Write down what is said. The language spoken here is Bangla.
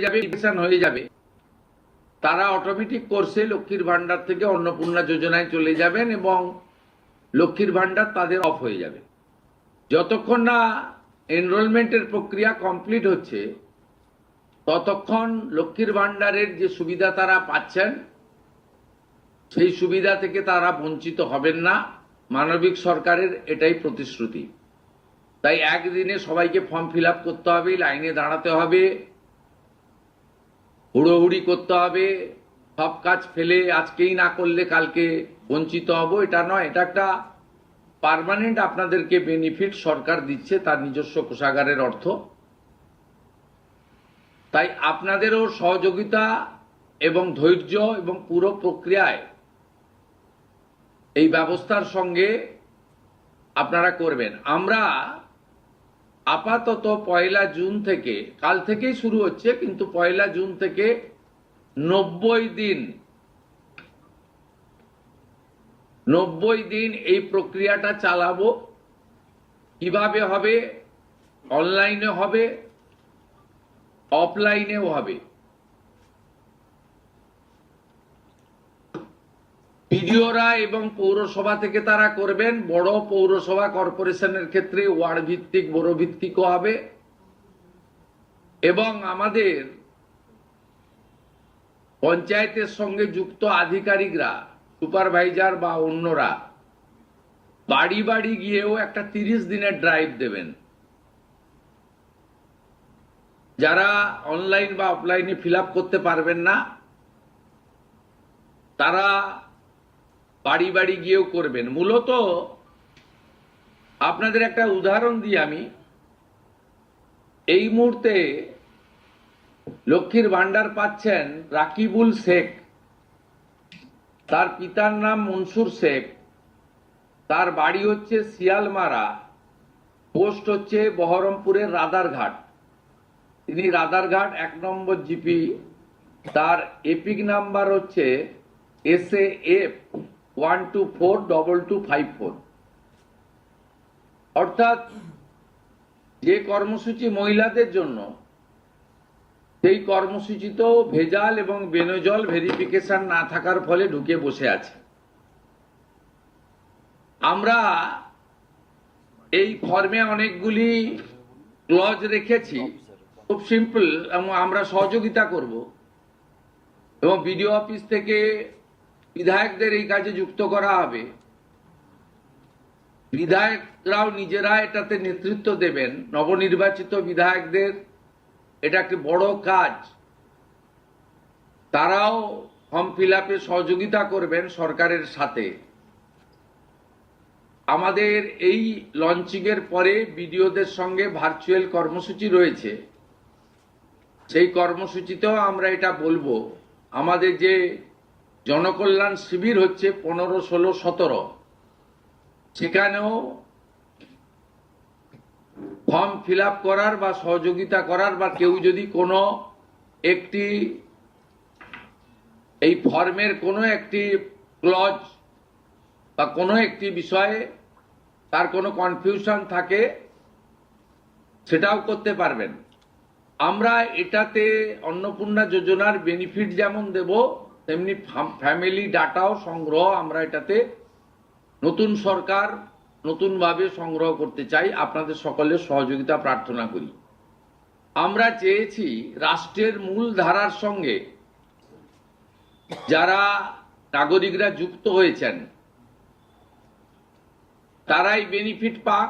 যাবে, হয়ে যাবে, তারা অটোমেটিক কোর্সে লক্ষ্মীর ভান্ডার থেকে অন্নপূর্ণা যোজনায় চলে যাবেন এবং লক্ষ্মীর ভান্ডার তাদের অফ হয়ে যাবে। যতক্ষণ না এনরোলমেন্টের প্রক্রিয়া কমপ্লিট হচ্ছে ততক্ষণ লক্ষ্মীর ভান্ডারের যে সুবিধা তারা পাচ্ছেন সেই সুবিধা থেকে তারা বঞ্চিত হবেন না। মানবিক সরকারের এটাই প্রতিশ্রুতি। তাই একদিনে সবাইকে ফর্ম ফিল আপ করতে হবে, লাইনে দাঁড়াতে হবে, হুড়োহুড়ি করতে হবে, সব কাজ ফেলে আজকেই না করলে কালকে বঞ্চিত হব, এটা নয়। এটা একটা পার্মানেন্ট আপনাদেরকে বেনিফিট সরকার দিচ্ছে তার নিজস্ব কোষাগারের অর্থ। তাই আপনাদেরও সহযোগিতা এবং ধৈর্য এবং পুরো প্রক্রিয়ায় এই ব্যবস্থার সঙ্গে আপনারা করবেন। আমরা আপাতত 1 জুন থেকে, কাল থেকেই শুরু হচ্ছে, কিন্তু 1 জুন থেকে 90 দিন এই প্রক্রিয়াটা চালাবো। কিভাবে হবে? অনলাইনে হবে, অফলাইনেও হবে। বিডিওরা এবং পৌরসভা থেকে তারা করবেন। বড় পৌরসভা কর্পোরেশনের ক্ষেত্রে ওয়ার্ড ভিত্তিক, বড় ভিত্তিকও হবে। এবং আমাদের পঞ্চায়েতের সঙ্গে যুক্ত আধিকারিকরা, সুপারভাইজার বা অন্যরা বাড়ি বাড়ি গিয়েও একটা 30 দিনের ড্রাইভ দেবেন। যারা অনলাইন বা অফলাইনে ফিল আপ করতে পারবেন না তারা বাড়ি বাড়ি গিয়েও করবেন। মূলত আপনাদের একটা উদাহরণ দিই আমি। এই মুহূর্তে লক্ষ্মীর ভান্ডার পাচ্ছেন রাকিবুল শেখ, তার পিতার নাম মনসুর শেখ, তার বাড়ি হচ্ছে শিয়ালমারা, পোস্ট হচ্ছে বহরমপুরের রাদারঘাট। তিনি রাদারঘাট 1 নম্বর জিপি, তার এপিক নাম্বার হচ্ছে SAF 1242254। অর্থাৎ যে কর্মসূচি মহিলাদের জন্য, সেই কর্মসূচিতেও ভেজাল এবং বেনজল ভেরিফিকেশন না থাকার ফলে ঢুকে বসে আছে। আমরা এই ফর্মে অনেকগুলি ক্লজ রেখেছি, খুব সিম্পল, এবং আমরা সহযোগিতা করব। এবং বিডিও অফিস থেকে বিধায়কদের এই কাজে যুক্ত করা হবে। বিধায়করাও নিজেরা এটাতে নেতৃত্ব দেবেন। নবনির্বাচিত বিধায়কদের এটা একটি বড় কাজ। তারাও ফর্ম ফিল আপে সহযোগিতা করবেন সরকারের সাথে। আমাদের এই লঞ্চিং এর পরে বিডিওদের সঙ্গে ভার্চুয়াল কর্মসূচি রয়েছে। সেই কর্মসূচিতেও আমরা এটা বলবো। আমাদের যে জনকল্যাণ শিবির হচ্ছে 15, 16, 17, সেখানেও ফর্ম ফিল আপ করার বা সহযোগিতা করার, বা কেউ যদি কোনো একটি এই ফর্মের কোনো একটি ক্লজ বা কোনো একটি বিষয়ে তার কোনো কনফিউশন থাকে, সেটাও করতে পারবেন। আমরা এটাতে অন্নপূর্ণা যোজনার বেনিফিট যেমন দেব, তেমনি ফ্যামিলি ডাটাও সংগ্রহ আমরা এটাতে নতুন সরকার নতুনভাবে সংগ্রহ করতে চাই। আপনাদের সকলের সহযোগিতা প্রার্থনা করি। আমরা চেয়েছি রাষ্ট্রের মূল ধারার সঙ্গে যারা নাগরিকরা যুক্ত হয়েছেন তারাই বেনিফিট পাক।